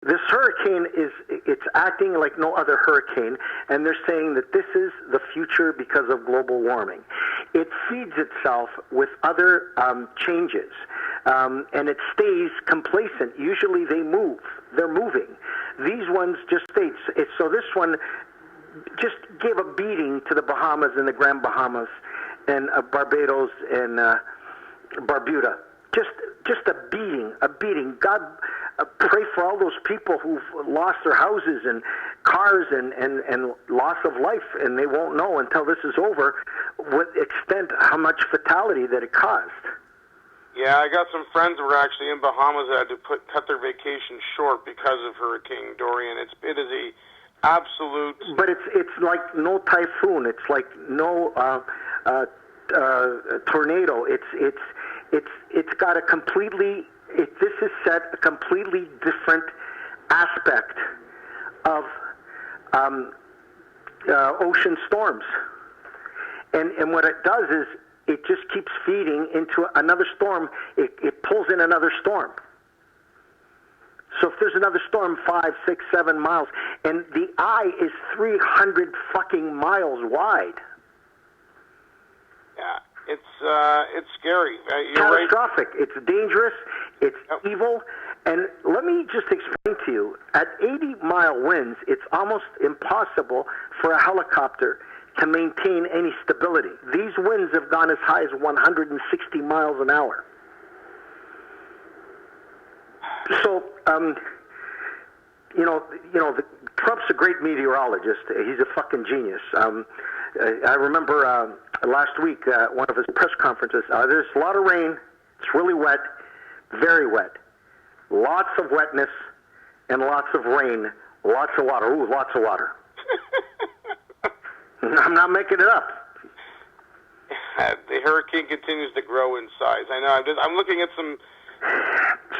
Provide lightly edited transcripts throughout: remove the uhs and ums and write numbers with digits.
This hurricane it's acting like no other hurricane, and they're saying that this is the future because of global warming. It feeds itself with other changes, and it stays complacent. Usually they move. They're moving. These ones just stay. So this one just gave a beating to the Bahamas and the Grand Bahamas and Barbados and Barbuda. Just a beating. God, pray for all those people who've lost their houses and cars and loss of life, and they won't know until this is over what extent, how much fatality that it caused. Yeah, I got some friends who were actually in Bahamas that had to cut their vacation short because of Hurricane Dorian. It is a absolute. But it's like no typhoon. It's like no tornado. It's got a completely. This is set a completely different aspect of ocean storms, and what it does is it just keeps feeding into another storm. It pulls in another storm. So if there's another storm 5, 6, 7 miles, and the eye is 300 fucking miles wide. Yeah. It's scary. You're catastrophic. Right. It's dangerous. It's evil. And let me just explain to you, at 80-mile winds, it's almost impossible for a helicopter to maintain any stability. These winds have gone as high as 160 miles an hour. So, Trump's a great meteorologist. He's a fucking genius. I remember last week, one of his press conferences, there's a lot of rain, it's really wet, very wet. Lots of wetness and lots of rain, lots of water. Ooh, lots of water. I'm not making it up. The hurricane continues to grow in size. I know. I'm looking at some.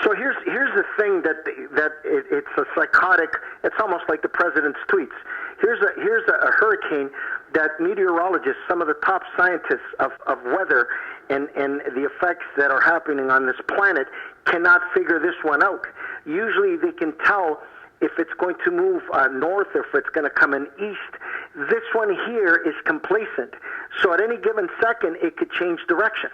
So here's the thing that it's a psychotic. It's almost like the president's tweets. Here's a hurricane that meteorologists, some of the top scientists of weather and the effects that are happening on this planet, cannot figure this one out. Usually they can tell if it's going to move north or if it's going to come in east. This one here is complacent. So at any given second, it could change direction.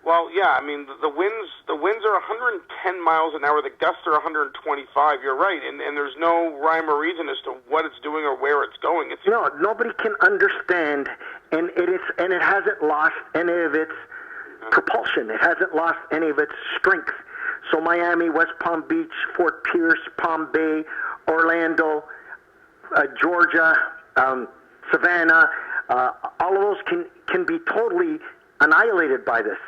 Well, yeah, I mean, the winds are 110 miles an hour. The gusts are 125. You're right, and there's no rhyme or reason as to what it's doing or where it's going. No, nobody can understand, and it hasn't lost any of its propulsion. It hasn't lost any of its strength. So Miami, West Palm Beach, Fort Pierce, Palm Bay, Orlando, Georgia, Savannah, all of those can be totally annihilated by this.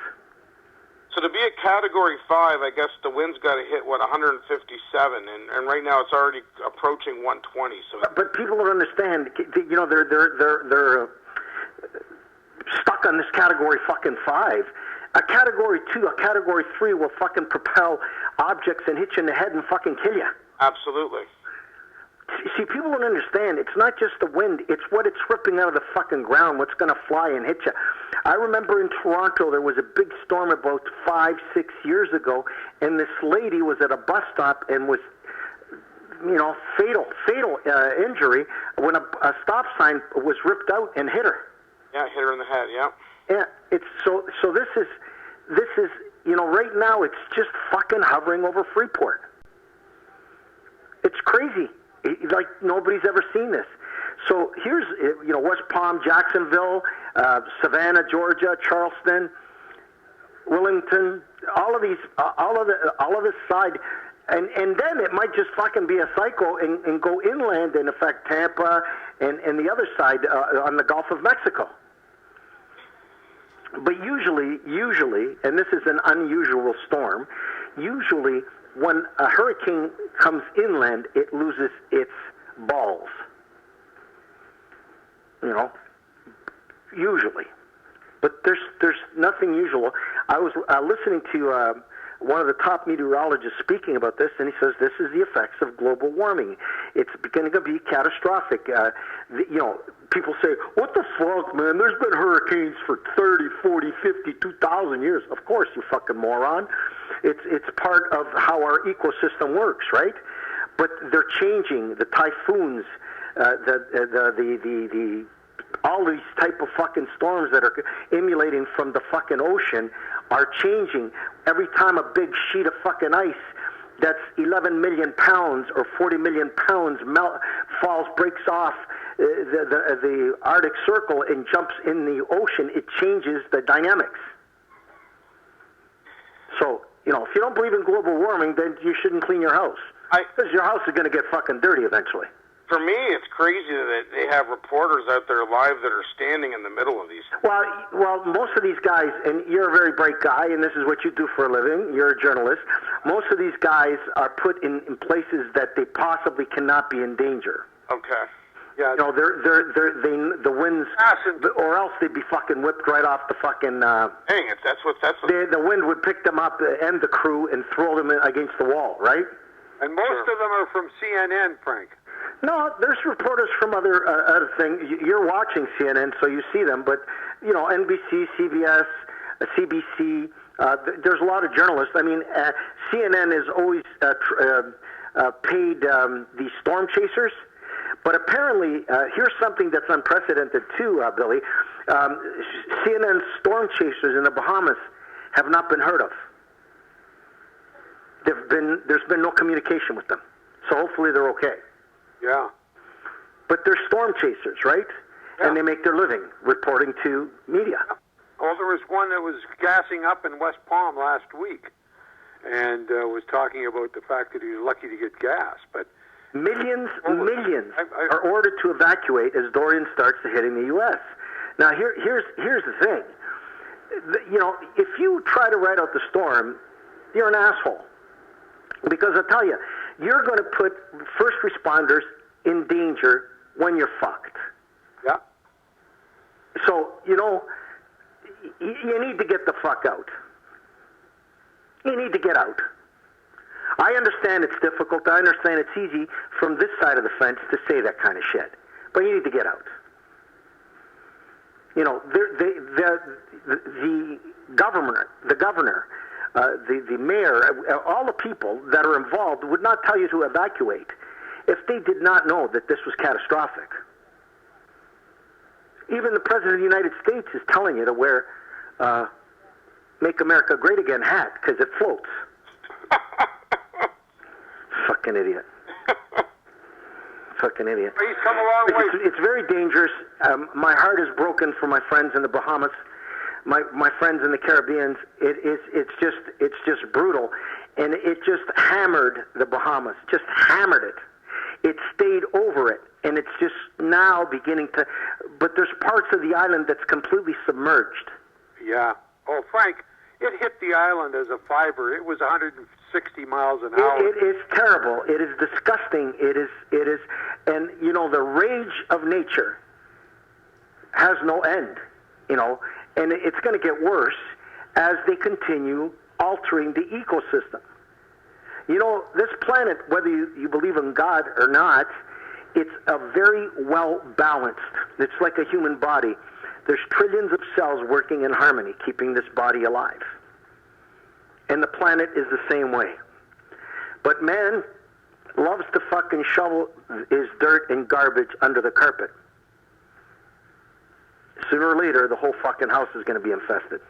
So to be a Category 5, I guess the wind's got to hit, 157, and right now it's already approaching 120. So, but people don't understand. They're stuck on this Category fucking 5. A Category 2, a Category 3 will fucking propel objects and hit you in the head and fucking kill you. Absolutely. See, people don't understand. It's not just the wind. It's what it's ripping out of the fucking ground, what's going to fly and hit you. I remember in Toronto, there was a big storm about 5, 6 years ago, and this lady was at a bus stop and was, fatal injury when a stop sign was ripped out and hit her. Yeah, hit her in the head, yeah. Yeah, it's so this is, right now it's just fucking hovering over Freeport. It's crazy. Like nobody's ever seen this. So here's, West Palm, Jacksonville, Savannah, Georgia, Charleston, Wellington, all of this side, and then it might just fucking be a cycle and go inland and affect Tampa and the other side on the Gulf of Mexico. But usually, and this is an unusual storm, usually when a hurricane comes inland, it loses its balls. Usually. But there's nothing usual. I was listening to one of the top meteorologists speaking about this, and he says this is the effects of global warming. It's going to be catastrophic. People say, what the fuck, man? There's been hurricanes for 30, 40, 50, 2,000 years. Of course, you fucking moron. It's part of how our ecosystem works, right? But they're changing the typhoons, the all these type of fucking storms that are emulating from the fucking ocean are changing. Every time a big sheet of fucking ice that's 11 million pounds or 40 million pounds breaks off the Arctic Circle and jumps in the ocean, it changes the dynamics. So, if you don't believe in global warming, then you shouldn't clean your house. Because your house is going to get fucking dirty eventually. For me, it's crazy that they have reporters out there live that are standing in the middle of these. Well, most of these guys, and you're a very bright guy, and this is what you do for a living, you're a journalist, most of these guys are put in places that they possibly cannot be in danger. Okay. Yeah. The winds, or else they'd be fucking whipped right off the fucking... Dang it, that's what... The wind would pick them up and the crew and throw them against the wall, right? And most of them are from CNN, Frank. No, there's reporters from other things. You're watching CNN, so you see them. But, NBC, CBS, CBC, there's a lot of journalists. I mean, CNN has always paid the storm chasers. But apparently, here's something that's unprecedented too, Billy. CNN storm chasers in the Bahamas have not been heard of. There's been no communication with them. So hopefully they're okay. Yeah. But they're storm chasers, right? Yeah. And they make their living reporting to media. Well, there was one that was gassing up in West Palm last week and was talking about the fact that he was lucky to get gas. But millions are ordered to evacuate as Dorian starts to hitting the U.S. Now, here's the thing. If you try to ride out the storm, you're an asshole. Because I'll tell you, you're going to put first responders in danger when you're fucked. Yeah. So, you need to get the fuck out. You need to get out. I understand it's difficult. I understand it's easy from this side of the fence to say that kind of shit. But you need to get out. The governor, the mayor, all the people that are involved would not tell you to evacuate if they did not know that this was catastrophic. Even the President of the United States is telling you to wear Make America Great Again hat because it floats. Fucking idiot. Fucking idiot. He's come a long way. It's very dangerous. My heart is broken for my friends in the Bahamas. My friends in the Caribbean, it's just brutal, and it just hammered the Bahamas, just hammered it. It stayed over it, and it's just now beginning to. But there's parts of the island that's completely submerged. Yeah. Oh, Frank, it hit the island as a fiber. It was 160 miles an hour. It is terrible. It is disgusting. It is, and the rage of nature has no end. And it's going to get worse as they continue altering the ecosystem. This planet, whether you believe in God or not, it's a very well balanced. It's like a human body. There's trillions of cells working in harmony, keeping this body alive. And the planet is the same way. But man loves to fucking shovel his dirt and garbage under the carpet. Sooner or later, the whole fucking house is going to be infested.